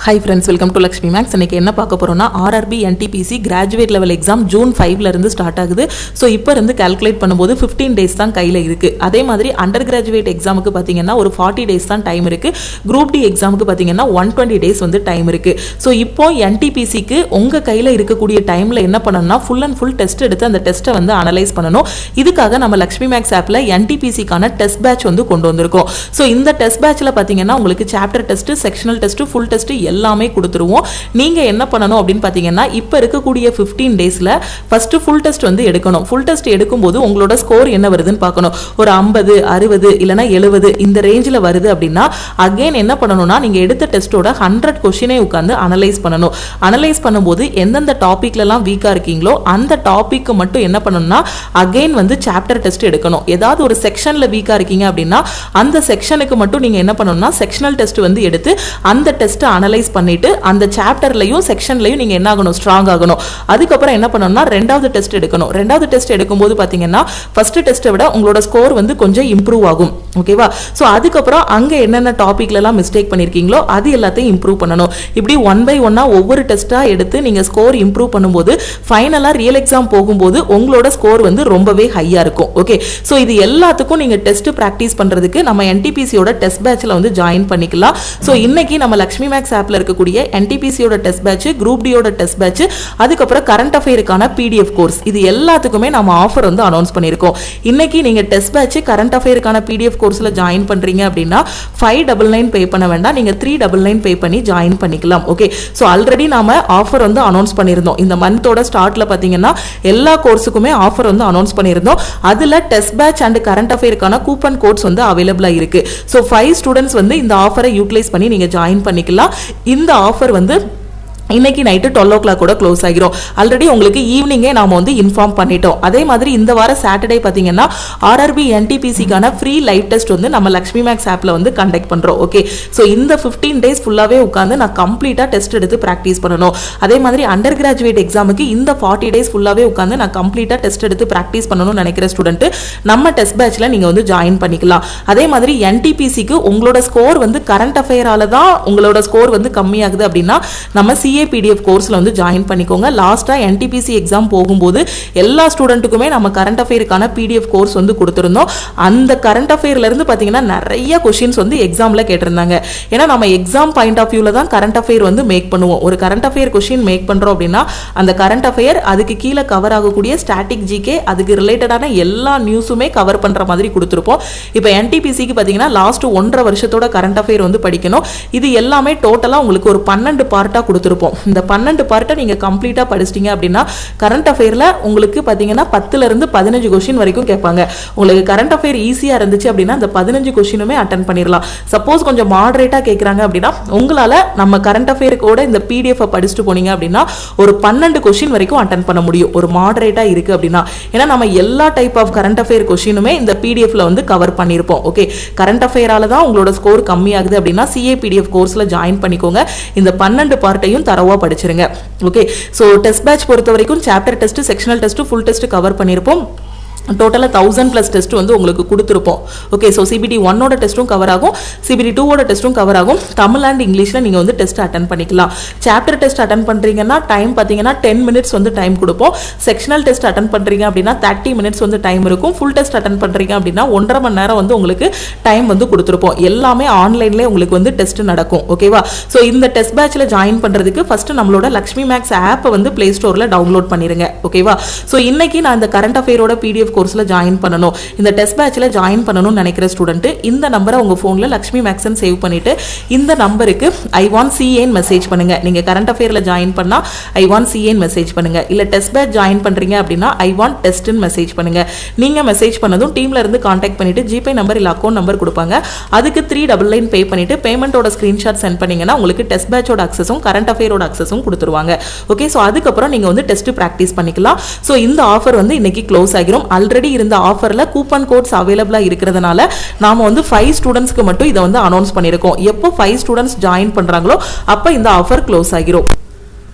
Hi friends, welcome to Lakshmi Max. இன்னைக்கு என்ன பார்க்க போறோம்னா RRB NTPC graduate level exam June 5 ல இருந்து ஸ்டார்ட் ஆகுது. சோ இப்போ இருந்து கால்குலேட் பண்ணும்போது 15 டேஸ் தான் கையில இருக்கு. அதே மாதிரி அண்டர் கிராஜுவேட் எக்ஸாமுக்கு பாத்தீங்கன்னா ஒரு 40 டேஸ் தான் டைம் இருக்கு. குரூப் டி எக்ஸாமுக்கு பாத்தீங்கன்னா 120 டேஸ் வந்து டைம் இருக்கு. சோ இப்போ NTPC க்கு உங்க கையில இருக்கக்கூடிய டைம்ல என்ன பண்ணனும்னா ஃபுல் அண்ட் ஃபுல் டெஸ்ட் எடுத்து அந்த டெஸ்ட்டை வந்து அனலைஸ் பண்ணனும். இதுக்காக நம்ம லக்ஷ்மி மேக்ஸ் ஆப்ல NTPC கான டெஸ்ட் பேட்ச் வந்து கொண்டு வந்திருக்கோம். சோ இந்த டெஸ்ட் பேட்ச்ல பாத்தீங்கன்னா உங்களுக்கு chapter test, sectional test, full test எல்லாமே கொடுத்துருவோம். நீங்க என்ன பண்ணணும் அப்படின்னு பாத்தீங்கன்னா இப்ப இருக்கக்கூடிய 15 டேஸ்ல ஃபர்ஸ்ட் ஃபுல் டெஸ்ட் வந்து எடுக்கணும். ஃபுல் டெஸ்ட் எடுக்கும்போது உங்களோட ஸ்கோர் என்ன வருதுன்னு பார்க்கணும். ஒரு 50, 60 இல்லனா 70 இந்த ரேஞ்சில வருது அப்படின்னா அகைன் என்ன பண்ணணும்னா நீங்க எடுத்த டெஸ்டோட 100 क्वेश्चனை உட்கார்ந்து அனலைஸ் பண்ணணும். அனலைஸ் பண்ணும்போது எந்தெந்த டாபிக்ல எல்லாம் வீக்கா இருக்கீங்களோ அந்த டாபிக் மட்டும் என்ன பண்ணணும்னா அகைன் வந்து சாப்டர் டெஸ்ட் எடுக்கணும். ஏதாவது ஒரு செக்ஷன்ல வீக்கா இருக்கீங்க அப்படின்னா அந்த செக்ஷனுக்கு மட்டும் நீங்க என்ன பண்ணணும்னா செக்ஷனல் டெஸ்ட் வந்து எடுத்து அந்த டெஸ்ட் அனலைஸ் பண்ணிட்டு அந்த சாப்டர்லயும் செக்ஷன்லயும் நீங்க என்ன ஆகணும், ஸ்ட்ராங் ஆகணும். அதுக்கு அப்புறம் என்ன பண்ணனும்னா ரெண்டாவது டெஸ்ட் எடுக்கணும். ரெண்டாவது டெஸ்ட் எடுக்கும்போது பாத்தீங்கன்னா ஃபர்ஸ்ட் டெஸ்ட்டை விட உங்களோட ஸ்கோர் வந்து கொஞ்சம் இம்ப்ரூவ் ஆகும். ஓகேவா? சோ அதுக்கு அப்புறம் அங்க என்னென்ன டாபிக்ல எல்லாம் மிஸ்டேக் பண்ணிருக்கீங்களோ அது எல்லாத்தையும் இம்ப்ரூவ் பண்ணணும். இப்படி ஒன் பை ஒன்னா ஒவ்வொரு டெஸ்டா எடுத்து நீங்க ஸ்கோர் இம்ப்ரூவ் பண்ணும்போது ஃபைனலா ரியல் எக்ஸாம் போகும்போது உங்களோட ஸ்கோர் வந்து ரொம்பவே ஹையா இருக்கும். ஓகே, சோ இது எல்லாத்துக்கும் நீங்க டெஸ்ட் பிராக்டிஸ் பண்றதுக்கு நம்ம NTPCயோட டெஸ்ட் பேட்ச்ல வந்து ஜாயின் பண்ணிக்கலாம். சோ இன்னைக்கு நம்ம லக்ஷ்மி மேக்ஸ் ஆப்ல இருக்கக்கூடிய NTPCயோட டெஸ்ட் பேட்ச், குரூப் டியோட டெஸ்ட் பேட்ச், அதுக்கு அப்புறம் கரண்ட் அஃபேருக்கான PDF கோர்ஸ் இது எல்லாத்துக்குமே நம்ம ஆஃபர் வந்து அனௌன்ஸ் பண்ணிருக்கோம். இன்னைக்கு நீங்க டெஸ்ட் பேட்ச், கரண்ட் அஃபேருக்கான PDF கோர்ஸ்ல ஜாயின் பண்றீங்க அப்படின்னா 599 பே பண்ண வேண்டாம், நீங்க 399 பே பண்ணி ஜாயின் பண்ணிக்கலாம். ஓகே, சோ ஆல்ரெடி நாம ஆஃபர் வந்து அனௌன்ஸ் பண்ணிருந்தோம். இந்த மந்தோட ஸ்டார்ட்ல பாத்தீங்கன்னா எல்லா கோர்ஸுக்குமே ஆஃபர் வந்து அனௌன்ஸ் பண்ணிருந்தோம். அதுல டெஸ்ட் பேட்ச் அண்ட் கரண்ட் அஃபேருக்கான கூப்பன் கோட்ஸ் வந்து அவைலபிளா இருக்கு. சோ 5 ஸ்டூடண்ட்ஸ் வந்து இந்த ஆஃபரை யூட்டிலைஸ் பண்ணி நீங்க ஜாயின் பண்ணிக்கலாம். இந்த ஆஃபர் வந்து இன்னைக்கு நைட்டு 12 o'clock கூட க்ளோஸ் ஆகிரும். ஆல்ரெடி உங்களுக்கு ஈவினிங்கே நாம வந்து இன்ஃபார்ம் பண்ணிட்டோம். அதே மாதிரி இந்த வார சாட்டர்டே பாத்தீங்கன்னா RRB NTPCக்கான ஃப்ரீ லைவ் டெஸ்ட் வந்து நம்ம லக்ஷ்மி மேக்ஸ் ஆப்ல வந்து கண்டக்ட் பண்றோம். ஓகே, சோ இந்த 15 டேஸ் ஃபுல்லாவே உட்கார்ந்து நான் கம்ப்ளீட்டா டெஸ்ட் எடுத்து பிராக்டிஸ் பண்ணணும். அதே மாதிரி அண்டர் கிராஜுவேட் எக்ஸாமுக்கு இந்த 40 டேஸ் ஃபுல்லாவே உட்கார்ந்து நான் கம்ப்ளீட்டா டெஸ்ட் எடுத்து பிராக்டிஸ் பண்ணணும்னு நினைக்கிற ஸ்டூடெண்ட் நம்ம டெஸ்ட் பேட்ச்ல நீங்க வந்து ஜாயின் பண்ணிக்கலாம். அதே மாதிரி NTPCக்கு உங்களோட ஸ்கோர் வந்து கரண்ட் அஃபேரால தான் உங்களோட ஸ்கோர் வந்து கம்மியாகுது அப்படின்னா நம்ம PDF கோர்ஸ்ல வந்து ஜாயின் பண்ணிக்கோங்க. லாஸ்டா NTPC எக்ஸாம் போகும்போது எல்லா ஸ்டூடெண்ட்டுக்குமே நம்ம கரண்ட் அஃபேருக்கான PDF கோர்ஸ் வந்து கொடுத்திருந்தோம். அந்த கரண்ட் அஃபேர்ல இருந்து பாத்தீங்கன்னா நிறைய क्वेश्चंस வந்து எக்ஸாம்ல கேட்டிருந்தாங்க. ஏன்னா நம்ம எக்ஸாம் பாயிண்ட் ஆஃப் வியூல தான் கரண்ட் அஃபேர் வந்து மேக் பண்ணுவோம். ஒரு கரண்ட் அஃபேர் क्वेश्चन மேக் பண்றோம் அப்படின்னா அந்த கரண்ட் அஃபேர் அதுக்கு கீழ கவர் ஆகக்கூடிய ஸ்டாட்டிக் GK அதுக்கு ரிலேட்டடான எல்லா நியூஸுமே கவர் பண்ற மாதிரி கொடுத்திருப்போம். இப்போ NTPCக்கு பாத்தீங்கன்னா லாஸ்ட் 1.5 வருஷத்தோட கரண்ட் அஃபேர் வந்து படிக்கணும். இது எல்லாமே டோட்டலா உங்களுக்கு ஒரு 12 பார்ட்டா கொடுத்திருப்போம். இந்த 12 பார்ட்டை நீங்க கம்ப்ளீட்டா படிச்சிட்டீங்க அப்படின்னா கரண்ட் அஃபேர்ல உங்களுக்கு பாத்தீங்கன்னா 10ல இருந்து 15 क्वेश्चन வரைக்கும் கேட்பாங்க. உங்களுக்கு கரண்ட் அஃபேர் ஈஸியா இருந்துச்சு அப்படின்னா அந்த 15 क्वेश्चनமே அட்டெண்ட் பண்ணிரலாம். சப்போஸ் கொஞ்சம் மாடரேட்டா கேக்குறாங்க அப்படின்னா உங்களால நம்ம கரண்ட் அஃபேருக்கோட இந்த PDF படிச்சிட்டு போனீங்க அப்படின்னா ஒரு 12 क्वेश्चन வரைக்கும் அட்டெண்ட் பண்ண முடியும். ஒரு மாடரேட்டா இருக்கு அப்படின்னா ஏன்னா நம்ம எல்லா டைப் ஆஃப் கரண்ட் அஃபேர் क्वेश्चनமே இந்த PDFல வந்து கவர் பண்ணிருப்போம். ஓகே, கரண்ட் அஃபேரால தான் உங்களோட ஸ்கோர் கம்மி ஆகுது அப்படின்னா CA PDF கோர்ஸ்ல ஜாயின் பண்ணிக்கோங்க. இந்த 12 பார்ட்டையும் தரவா படிச்சிருங்க. ஓகே, சோ டெஸ்ட் பேட்ச் பொறுத்த வரைக்கும் chapter test, sectional test, full test cover பண்ணிருப்போம். டோட்டலா 1000+ டெஸ்ட் வந்து உங்களுக்கு கொடுத்திருப்போம். ஓகே, சோ CBT 1 ஓட டெஸ்டும் கவர் ஆகும், CBT 2 ஓட டெஸ்டும் கவர் ஆகும். தமிழ் அண்ட் இங்கிலீஷ்ல நீங்க வந்து டெஸ்ட் அட்டெண்ட் பண்ணிக்கலாம். சாப்டர் டெஸ்ட் அட்டெண்ட் பண்றீங்கன்னா டைம் பாத்தீங்கன்னா 10 மினிட்ஸ் வந்து டைம் கொடுப்போம். செக்ஷனல் டெஸ்ட் அட்டெண்ட் பண்றீங்க அப்படின்னா 30 மினிட்ஸ் வந்து டைம் இருக்கும். ஃபுல் டெஸ்ட் அட்டெண்ட் பண்றீங்க அப்படின்னா 1.5 மணி நேரம் வந்து உங்களுக்கு டைம் வந்து கொடுத்திருப்போம். எல்லாமே ஆன்லைன்லயே உங்களுக்கு வந்து டெஸ்ட் நடக்கும். ஓகேவா? சோ இந்த டெஸ்ட் பேட்ச்ல ஜாயின் பண்றதுக்கு ஃபர்ஸ்ட் நம்மளோட லக்ஷ்மி மேக்ஸ் ஆப் வந்து Play Storeல டவுன்லோட் பண்ணிருங்க. ஓகேவா? சோ இன்னைக்கு நான் இந்த கரண்ட் அஃபேரோட PDF கோர்ஸ்ல ஜாயின் பண்ணனும், இந்த டெஸ்ட் பேட்ச்ல ஜாயின் பண்ணனும் நினைக்கிற ஸ்டூடெண்ட் இந்த நம்பரை உங்க போன்ல லக்ஷ்மி மேக்ஸ்னு சேவ் பண்ணிட்டு இந்த நம்பருக்கு I want CA மெசேஜ் பண்ணுங்க. நீங்க கரண்ட் அஃபேர்ல ஜாயின் பண்ணா I want CA மெசேஜ் பண்ணுங்க. இல்ல டெஸ்ட் பேட்ச் ஜாயின் பண்றீங்க அப்படின்னா I want test ன்னு மெசேஜ் பண்ணுங்க. நீங்க மெசேஜ் பண்ணதும் டீம்ல இருந்து கான்டாக்ட் பண்ணிட்டு GPay நம்பர் இல்ல அக்கவுண்ட் நம்பர் கொடுப்பாங்க. அதுக்கு 399 பே பண்ணிட்டு பேமெண்டோட ஸ்கிரீன்ஷாட் சென்ட் பண்ணீங்கன்னா உங்களுக்கு டெஸ்ட் பேட்சோட அக்சஸும் கரண்ட் அஃபேரோட அக்சஸும் கொடுத்துருவாங்க. ஓகே, சோ அதுக்கு அப்புறம் நீங்க வந்து டெஸ்ட் பிராக்டிஸ் பண்ணிக்கலாம். சோ இந்த ஆஃபர் வந்து இன்னைக்கு க்ளோஸ் ஆகிரும். ஆல்ரெடி இந்த ஆஃபர்ல கூப்பன் கோட்ஸ் அவைலபிளா இருக்கிறதுனால நாம வந்து 5 ஸ்டூடண்ட்ஸ்க்கு மட்டும் இதை வந்து அனௌன்ஸ் பண்ணிருக்கோம். எப்போ 5 ஸ்டூடண்ட்ஸ் ஜாயின் பண்றாங்களோ அப்ப இந்த ஆஃபர் க்ளோஸ் ஆகிரும்.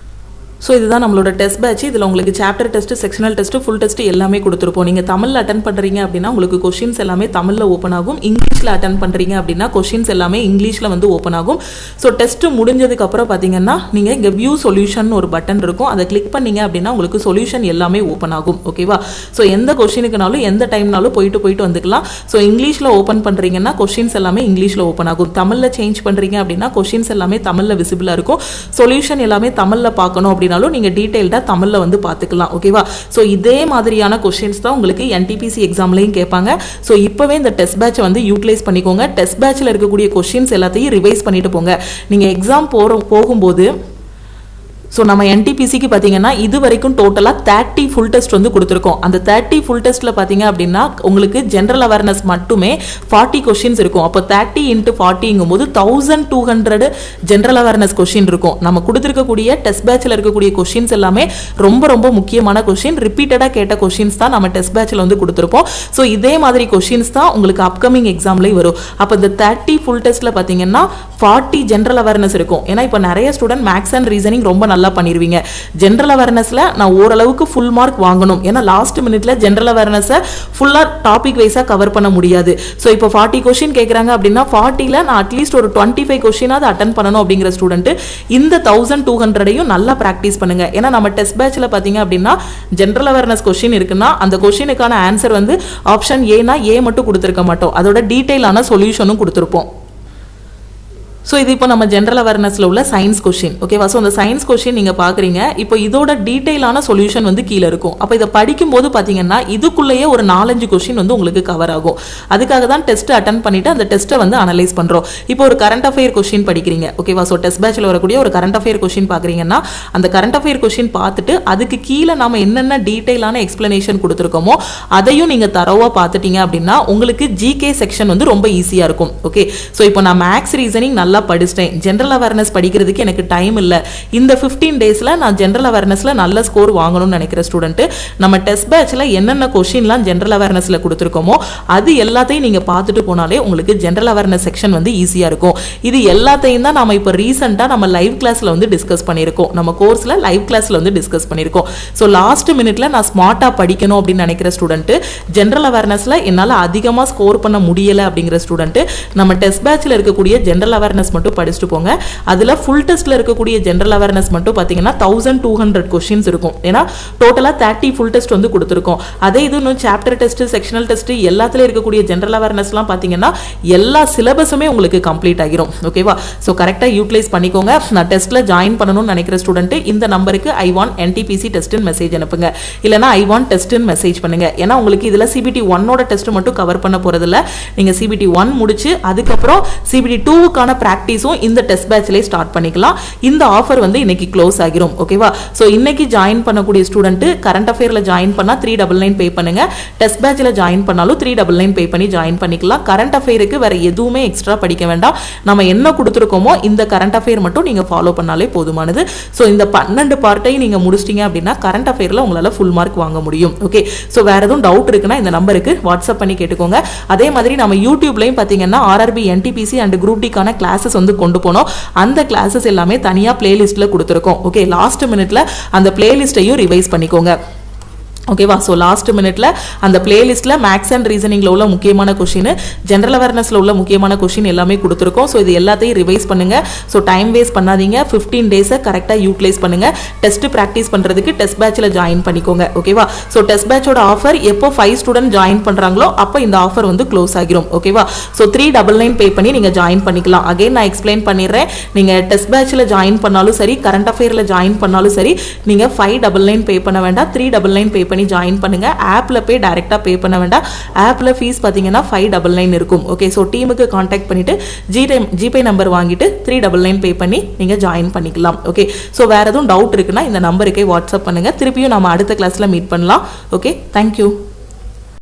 ஸோ இதுதான் நம்மளோட டெஸ்ட் பேட்ச். இதில் உங்களுக்கு chapter test, sectional test, full test எல்லாமே கொடுத்துருப்போம். நீங்கள் தமிழில் அட்டன் பண்ணுறீங்க அப்படின்னா உங்களுக்கு கொஷின்ஸ் எல்லாமே தமிழில் ஓப்பன் ஆகும். இங்கிலீஷில் அட்டன் பண்ணுறீங்க அப்படின்னா கொஷின்ஸ் எல்லாமே இங்கிலீஷில் வந்து ஓப்பன் ஆகும். ஸோ டெஸ்ட் முடிஞ்சதுக்கப்புறம் பார்த்தீங்கன்னா நீங்கள் இங்கே வியூ சொல்யூஷன் ஒரு பட்டன் இருக்கும், அதை கிளிக் பண்ணீங்க அப்படின்னா உங்களுக்கு சொல்யூஷன் எல்லாமே ஓப்பன் ஆகும். ஓகேவா? ஸோ எந்த கொஷினுக்குனாலும் எந்த டைம்னாலும் போயிட்டு வந்துக்கலாம். ஸோ இங்கிலீஷில் ஓப்பன் பண்ணுறீங்கன்னா கொஷின்ஸ் எல்லாமே இங்கிலீஷில் ஓப்பன் ஆகும். தமிழில் சேஞ்ச் பண்ணுறீங்க அப்படின்னா கொஷின்ஸ் எல்லாமே தமிழில் விசிபிளாக இருக்கும். சொல்யூஷன் எல்லாமே தமிழில் பார்க்கணும் அப்படின்னாலும் நீங்க டீடைல்டா தமிழ்ல வந்து பார்த்துக்கலாம். ஓகேவா? சோ இதே மாதிரியான क्वेश्चंस தான் உங்களுக்கு NTPC எக்ஸாம்லயும் கேட்பாங்க. சோ இப்பவே இந்த டெஸ்ட் பேட்ச் வந்து யூட்டிலைஸ் பண்ணிக்கோங்க. டெஸ்ட் பேட்ச்ல இருக்கக்கூடிய क्वेश्चंस எல்லாத்தையும் ரிவைஸ் பண்ணிட்டு போங்க. நீங்க எக்ஸாம் போகும்போது ஸோ நம்ம NTPCக்கு பார்த்தீங்கன்னா இது வரைக்கும் டோட்டலாக 30 ஃபுல் டெஸ்ட் வந்து கொடுத்துருக்கோம். அந்த 30 ஃபுல் டெஸ்ட்டில் பார்த்தீங்க அப்படின்னா உங்களுக்கு ஜென்ரல் அவேர்னஸ் மட்டுமே 40 கொஷின்ஸ் இருக்கும். அப்போ 30 × 40ங்கும் போது 1200 ஜென்ரல் அவேர்னஸ் கொஷின் இருக்கும். நம்ம கொடுத்துருக்கக்கூடிய டெஸ்ட் பேட்சில் இருக்கக்கூடிய கொஷின்ஸ் எல்லாமே ரொம்ப முக்கியமான கொஷின், ரிப்பீட்டடாக கேட்ட கொஷின்ஸ் தான் நம்ம டெஸ்ட் பேட்சில் வந்து கொடுத்துருப்போம். ஸோ இதே மாதிரி கொஷின்ஸ் தான் உங்களுக்கு அப்கமிங் எக்ஸாம்லேயும் வரும். அப்போ இந்த 30 ஃபுல் டெஸ்ட்டில் பார்த்தீங்கன்னா 40 ஜென்ரல் அவேர்னஸ் இருக்கும். ஏன்னா இப்போ நிறைய ஸ்டூடெண்ட் மேக்ஸ் அண்ட் ரீசனிங் ரொம்ப நல்லா பண்ணிருவீங்க. ஜெனரல் அவேர்னஸ்ல நான் ஓரளவுக்கு ஃபுல் மார்க் வாங்கணும். ஏன்னா லாஸ்ட் மினிட்ல ஜெனரல் அவேர்னஸை ஃபுல்லா டாபிக் வைஸா கவர் பண்ண முடியாது. ஸோ இப்போ 40 கொஸ்டின் கேட்குறாங்க அப்படின்னா 40ல நான் அட்லீஸ்ட் ஒரு 25 கொஸ்டினாவது அட்டன் பண்ணணும் அப்படிங்கிற ஸ்டூடெண்ட் இந்த 1200ஐயும் நல்லா ப்ராக்டிஸ் பண்ணுங்க. ஏன்னா நம்ம டெஸ்ட் பேட்ச்ல பார்த்தீங்க அப்படின்னா ஜெனரல் அவேர்னஸ் கொஸ்டின் இருக்குன்னா அந்த கொஸ்டினுக்கான ஆன்சர் வந்து ஆப்ஷன் ஏனா ஏ மட்டும் கொடுத்துருக்க மாட்டோம், அதோட டீட்டெயிலான சொல்யூஷனும் கொடுத்துருப்போம். ஸோ இது இப்போ நம்ம ஜென்ரல் அவேர்னஸில் உள்ள சயின்ஸ் கொஷின். ஓகேவா? ஸோ அந்த சயின்ஸ் கொஷின் நீங்கள் பார்க்குறீங்க. இப்போ இதோட டீட்டெயிலான சொல்யூஷன் வந்து கீழே இருக்கும். அப்போ இதை படிக்கும்போது பார்த்தீங்கன்னா இதுக்குள்ளேயே ஒரு 4-5 கொஷின் வந்து உங்களுக்கு கவர் ஆகும். அதுக்காக தான் டெஸ்ட் அட்டன் பண்ணிட்டு அந்த டெஸ்ட்டை வந்து அனலைஸ் பண்ணுறோம். இப்போ ஒரு கரண்ட் அஃபேர் கொஷின் படிக்கிறீங்க. ஓகேவா? ஸோ டெஸ்ட் பேட்சில் வரக்கூடிய ஒரு கரண்ட் அஃபேர் கொஷின் பார்க்குறீங்கன்னா அந்த கரண்ட் அஃபேர் கொஷின் பார்த்துட்டு அதுக்கு கீழே நம்ம என்னென்ன டீட்டெயிலான எக்ஸ்பிளனேஷன் கொடுத்துருக்கோமோ அதையும் நீங்கள் தரவாக பார்த்துட்டீங்க அப்படின்னா உங்களுக்கு ஜிகே செக்ஷன் வந்து ரொம்ப ஈஸியாக இருக்கும். ஓகே? ஸோ இப்போ நான் மேக்ஸ் ரீசனிங் நல்லா படிச்சிட்டேன், ஜெனரல் அவேர்னஸ் படிக்கிறதுக்கு எனக்கு டைம் இல்லை, இந்த 15 டேஸ்ல நான் ஜெனரல் அவேர்னஸ்ல நல்ல ஸ்கோர் வாங்கணும்னு நினைக்கிற ஸ்டூடெண்ட் நம்ம டெஸ்ட் பேட்ச்ல என்னென்ன கொஸ்டின்லாம் ஜெனரல் அவேர்னஸ்ல கொடுத்துருக்கோமோ அது எல்லாத்தையும் நீங்க பார்த்துட்டு போனாலே உங்களுக்கு ஜெனரல் அவேர்னஸ் செக்ஷன் வந்து ஈஸியா இருக்கும். இது எல்லாத்தையும் தான் நாம இப்போ ரீசெண்டா நம்ம லைவ் கிளாஸ்ல வந்து டிஸ்கஸ் பண்ணியிருக்கோம். நம்ம கோர்ஸ்ல லைவ் கிளாஸ்ல வந்து டிஸ்கஸ் பண்ணியிருக்கோம். ஸோ லாஸ்ட் மினிட்ல நான் ஸ்மார்ட்டா படிக்கணும் அப்படின்னு நினைக்கிற ஸ்டூடெண்ட் ஜெனரல் அவேர்னஸ்ல என்னால் அதிகமாக ஸ்கோர் பண்ண முடியலை அப்படிங்கிற ஸ்டூடெண்ட் நம்ம டெஸ்ட் பேட்ச்ல இருக்கக்கூடிய ஜெனரல் அவேர்னஸ் மட்டும் படிச்சுட்டு போங்க. அதுல ஃபுல் டெஸ்ட்ல இருக்கக்கூடிய ஜெனரல் அவேர்னஸ் மட்டும் பாத்தீங்கன்னா 1200 क्वेश्चंस இருக்கும். ஏன்னா டோட்டலா 30 ஃபுல் டெஸ்ட் வந்து கொடுத்திருக்கோம். அதே இது இன்னும் சாப்டர் டெஸ்ட், செக்ஷனல் டெஸ்ட் எல்லாத்துலயும் இருக்கக்கூடிய ஜெனரல் அவேர்னஸ்லாம் பாத்தீங்கன்னா எல்லா சிலபஸுமே உங்களுக்கு கம்ப்ளீட் ஆகிரும். ஓகேவா? சோ கரெக்ட்டா யூட்டிலைஸ் பண்ணிக்கோங்க. நான் டெஸ்ட்ல ஜாயின் பண்ணணும்னு நினைக்கிற ஸ்டூடெண்ட் இந்த நம்பருக்கு I want NTPC டெஸ்ட்னு மெசேஜ் அனுப்புங்க. இல்லனா I want டெஸ்ட்னு மெசேஜ் பண்ணுங்க. ஏன்னா உங்களுக்கு இதுல CBT 1 ஓட டெஸ்ட் மட்டும் கவர் பண்ண போறது இல்ல. நீங்க CBT 1 முடிச்சு அதுக்கு அப்புறம் CBT 2க்கான பிராக்டிஸும் இந்த டெஸ்ட் பேட்ச்லயே ஸ்டார்ட் பண்ணிக்கலாம். இந்த ஆஃபர் வந்து இன்னைக்கு க்ளோஸ் ஆகிரும். ஓகேவா? சோ இன்னைக்கு ஜாயின் பண்ணக்கூடிய ஸ்டூடெண்ட் கரண்ட் அஃபேர்ல ஜாயின் பண்ணா 399 பே பண்ணுங்க. டெஸ்ட் பேட்ச்ல ஜாயின் பண்ணாலும் 399 பே பண்ணி ஜாயின் பண்ணிக்கலாம். கரண்ட் அஃபேருக்கு வேற எதுவுமே எக்ஸ்ட்ரா படிக்க வேண்டாம். நம்ம என்ன கொடுத்துருக்கோமோ இந்த கரண்ட் அஃபேர் மட்டும் நீங்க ஃபாலோ பண்ணாலே போதுமானது. சோ இந்த 12 பார்ட்டையும் நீங்க முடிச்சிட்டீங்க அப்படின்னா கரண்ட் அஃபேர்ல உங்களால ஃபுல் மார்க் வாங்க முடியும். ஓகே? சோ வேற எதுவும் டவுட் இருக்குன்னா இந்த நம்பருக்கு வாட்ஸ்அப் பண்ணி கேட்டுக்கோங்க. அதே மாதிரி நம்ம யூடியூப்லயும் பாத்தீங்கன்னா RRB NTPC அண்ட் குரூப் டிக்கான கிளாஸஸ் வந்து கொண்டு போனோம். அந்த கிளாஸஸ் எல்லாமே தனியா பிளேலிஸ்ட்ல கொடுத்துருக்கோம். ஓகே? லாஸ்ட் மினிட்ல அந்த பிளேலிஸ்டையும் ரிவைஸ் பண்ணிக்கோங்க. ஓகேவா? ஸோ லாஸ்ட் மினிட்ல அந்த பிளேலிஸ்ட்ல மேக்ஸ் அண்ட் ரீசனிங்ல உள்ள முக்கியமான கொஸ்டின், ஜெனரல் அவேர்னஸ்ல உள்ள முக்கியமான கொஸ்டின் எல்லாமே கொடுத்துருக்கோம். ஸோ இது எல்லாத்தையும் ரிவைஸ் பண்ணுங்க. ஸோ டைம் வேஸ்ட் பண்ணாதீங்க. 15 டேஸை கரெக்டாக யூட்டிலைஸ் பண்ணுங்க. டெஸ்ட் ப்ராக்டிஸ் பண்றதுக்கு டெஸ்ட் பேட்ச்ல ஜாயின் பண்ணிக்கோங்க. ஓகேவா? ஸோ டெஸ்ட் பேட்சோட ஆஃபர் எப்போ 5 ஸ்டூடெண்ட் ஜாயின் பண்றாங்களோ அப்போ இந்த ஆஃபர் வந்து க்ளோஸ் ஆகிரும். ஓகேவா? ஸோ 399 பே பண்ணி நீங்க ஜாயின் பண்ணிக்கலாம். அகைன் நான் எக்ஸ்பிளைன் பண்ணிடுறேன். நீங்க டெஸ்ட் பேட்ச்ல ஜாயின் பண்ணாலும் சரி, கரண்ட் அஃபேர்ல ஜாயின் பண்ணாலும் சரி, நீங்க 599 பே பண்ண வேண்டாம், 399 பே பண்ணி ஜாயின் பண்ணுங்க. ஆப்ல போய் டைரக்டா பே பண்ண வேண்டாம். ஆப்ல ஃபீஸ் பாத்தீங்கன்னா 599 இருக்கும். ஓகே? சோ டீமுக்கு கான்டாக்ட் பண்ணிட்டு ஜிபே நம்பர் வாங்கிட்டு 399 பே பண்ணி நீங்க ஜாயின் பண்ணிக்கலாம். ஓகே? சோ வேற எதுவும் டவுட் இருக்குன்னா இந்த நம்பருக்கே வாட்ஸ்அப் பண்ணுங்க. திருப்பியும் நம்ம அடுத்த கிளாஸ்ல மீட் பண்ணலாம். ஓகே? தேங்க்யூ.